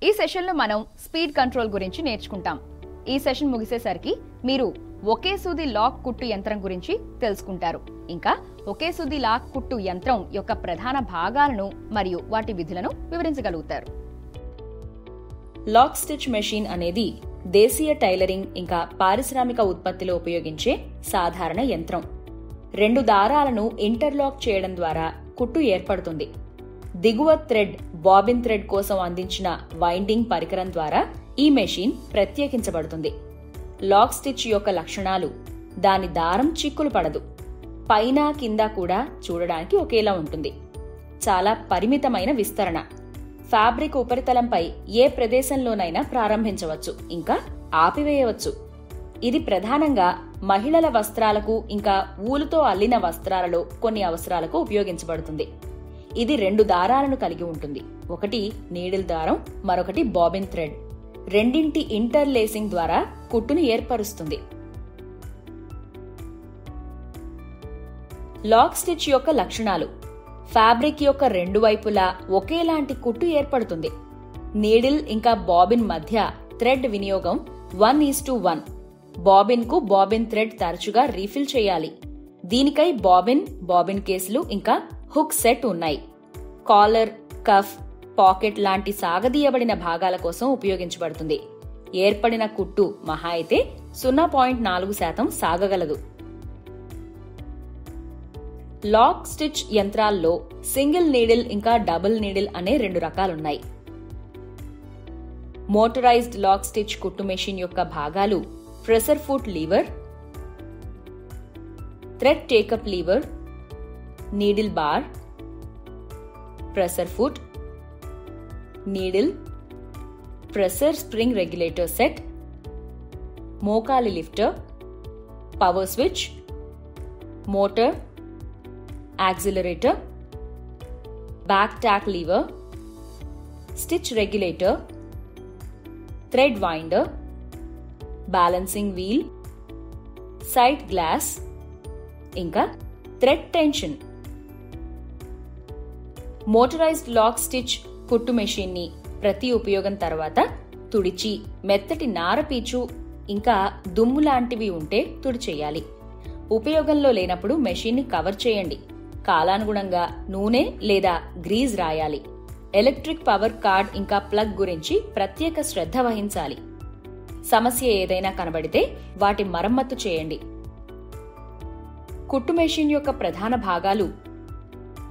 ఈ సెషన్లో మనం స్పీడ్ కంట్రోల్ గురించి నేర్చుకుంటాం. ఈ సెషన్ ముగిసేసరికి మీరు ఒకే సూది లాక్ కుట్టు యంత్రం గురించి తెలుసుకుంటారు. ఇంకా ఒకే సూది లాక్ కుట్టు యంత్రం యొక్క ప్రధాన భాగాలను మరియు వాటి విధులను వివరించగలుగుతారు. లాక్ స్టిచ్ మెషిన్ అనేది దేశీయ టైలరింగ్ ఇంకా పారిశ్రామిక ఉత్పత్తిలో ఉపయోగించే సాధారణ యంత్రం. 2 దారాలను ఇంటర్లాక్ చేయడం ద్వారా కుట్టు ఏర్పడుతుంది. దిగువ థ్రెడ్ బాబిన్ థ్రెడ్ కోసం అందించిన వైండింగ్ పరికరం ద్వారా ఈ మెషిన్ ప్రత్యేకించబడుతుంది. లాక్ స్టిచ్ యొక్క లక్షణాలు: దాని దారం చిక్కులు పడదు, పైన కింద కూడా చూడడానికి ఒకేలా ఉంటుంది, చాలా పరిమితమైన విస్తరణ, ఫ్యాబ్రిక్ ఉపరితలంపై ఏ ప్రదేశంలోనైనా ప్రారంభించవచ్చు ఇంకా ఆపివేయవచ్చు. ఇది ప్రధానంగా మహిళల వస్త్రాలకు ఇంకా ఊలుతో అల్లిన వస్త్రాలలో కొన్ని అవసరాలకు ఉపయోగించబడుతుంది. ఇది 2 దారాలను కలిగి ఉంటుంది. ఒకటి నీడిల్ దారం, మరొకటి బాబిన్ థ్రెడ్. రెండింటి ఇంటర్లేసింగ్ ద్వారా కుట్టును ఏర్పరుస్తుంది. లాక్ స్టిచ్ యొక్క లక్షణాలు: ఫ్యాబ్రిక్ యొక్క 2 వైపులా ఒకేలాంటి కుట్టు ఏర్పడుతుంది. నీడిల్ ఇంకా బాబిన్ మధ్య థ్రెడ్ వినియోగం 1:1. బాబిన్ కు బాబిన్ థ్రెడ్ తరచుగా రీఫిల్ చేయాలి. దీనికై బాబిన్ కేసులు ఇంకా హుక్ సెట్ ఉన్నాయి. కాలర్, కఫ్, పాకెట్ లాంటి సాగదీయబడిన భాగాల కోసం ఉపయోగించబడుతుంది. ఏర్పడిన కుట్టు మహా అయితే 0.4% సాగగలదు. లాక్ స్టిచ్ యంత్రాల్లో సింగిల్ నీడిల్ ఇంకా డబుల్ నీడిల్ అనే 2 రకాలున్నాయి. మోటరైజ్డ్ లాక్ స్టిచ్ కుట్టు మెషిన్ యొక్క భాగాలు presser foot lever, thread take up lever, needle bar, presser foot, needle, presser spring regulator set, మోకాలి lifter, power switch, motor, accelerator, back tack lever, stitch regulator, thread winder, balancing wheel, side glass, ఇంకా thread tension. Motorised lock stitch కుట్టు machine ని ప్రతి ఉపయోగం తర్వాత తుడిచి మెత్తటి నారపీచు ఇంకా దుమ్ము లాంటివి ఉంటే తుడిచేయాలి. ఉపయోగంలో లేనప్పుడు మెషిన్ ని కవర్ చేయండి. కాలానుగుణంగా నూనె లేదా గ్రీజ్ రాయాలి. ఎలక్ట్రిక్ పవర్ కార్డ్ ఇంకా ప్లగ్ గురించి ప్రత్యేక శ్రద్ధ వహించాలి. సమస్య ఏదైనా కనబడితే వాటి మరమ్మత్తు చేయండి. కుట్టు మెషిన్ యొక్క ప్రధాన భాగాలు: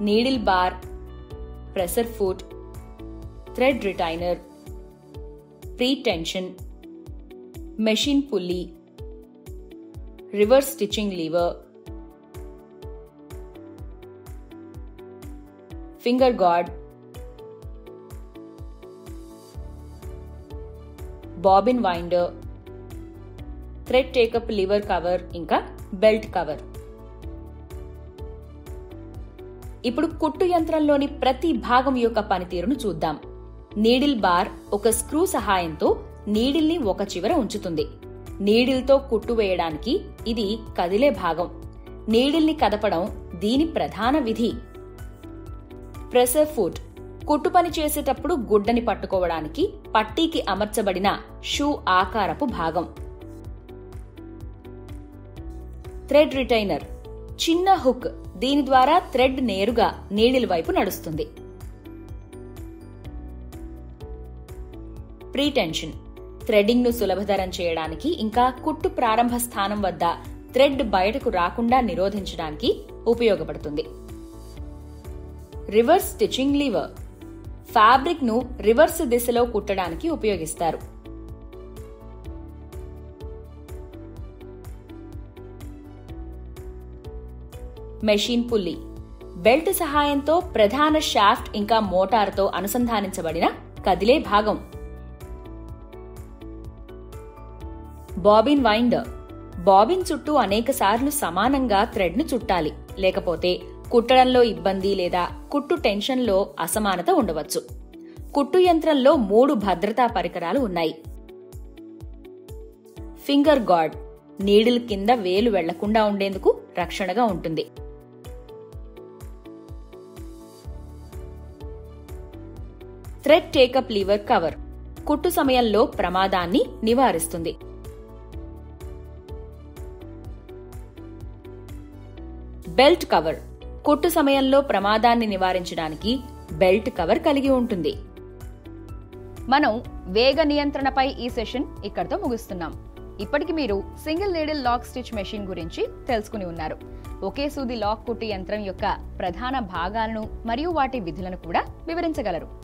needle bar, presser foot, thread retainer, pre tension, machine pulley, reverse stitching lever, finger guard, bobbin winder, thread take up lever cover ఇంకా బెల్ట్ కవర్. ఇప్పుడు కుట్టు యంత్రంలోని ప్రతి భాగం యొక్క పనితీరును చూద్దాం. నీడిల్ బార్ ఒక స్క్రూ సహాయంతో నీడిల్ ని ఒక చివర ఉంచుతుంది. నీడిల్ తో కుట్టు వేయడానికి ఇది కదిలే భాగం. నీడిల్ ని కదపడం దీని ప్రధాన విధి. ప్రెసర్ ఫుట్ కుట్టు పని చేసేటప్పుడు గుడ్డని పట్టుకోవడానికి పట్టీకి అమర్చబడిన షూ ఆకారపు భాగం. థ్రెడ్ రిటైనర్ చిన్న హుక్, దీని ద్వారా థ్రెడ్ నేరుగా నీడిల్ వైపు నడుస్తుంది. ప్రీ టెన్షన్ థ్రెడింగ్ ను సులభతరం చేయడానికి ఇంకా కుట్టు ప్రారంభ స్థానం వద్ద థ్రెడ్ బయటకు రాకుండా నిరోధించడానికి ఉపయోగపడుతుంది. రివర్స్ స్టిచ్చింగ్ లీవర్ ఫ్యాబ్రిక్ ను రివర్స్ దిశలో కుట్టడానికి ఉపయోగిస్తారు. మెషిన్ పుల్లీ బెల్ట్ సహాయంతో ప్రధాన షాఫ్ట్ ఇంకా మోటార్తో అనుసంధానించబడిన కదిలే భాగం. బాబిన్ వైండర్ బాబిన్ చుట్టూ అనేకసార్లు సమానంగా థ్రెడ్ ను చుట్టాలి, లేకపోతే కుట్టడంలో ఇబ్బంది లేదా కుట్టు టెన్షన్లో అసమానత ఉండవచ్చు. కుట్టు యంత్రంలో 3 భద్రతా పరికరాలు ఉన్నాయి. ఫింగర్ గార్డ్ నీడిల్ కింద వేలు వెళ్లకుండా ఉండేందుకు రక్షణగా ఉంటుంది. థ్రెడ్ టేకప్ లీవర్ కవర్ కుట్టు సమయంలో ప్రమాదాన్ని నివారిస్తుంది. బెల్ట్ కవర్ కుట్టు సమయంలో ప్రమాదాన్ని నివారించడానికి బెల్ట్ కవర్ కలిగి ఉంటుంది. మనం వేగ నియంత్రణపై ఈ సెషన్ ఇక్కడితో ముగిస్తున్నాం. ఇప్పటికి మీరు single needle lock stitch machine గురించి తెలుసుకుని ఉన్నారు. ఒకే సూది లాక్ కుట్టు యంత్రం యొక్క ప్రధాన భాగాలను మరియు వాటి విధులను కూడా వివరించగలరు.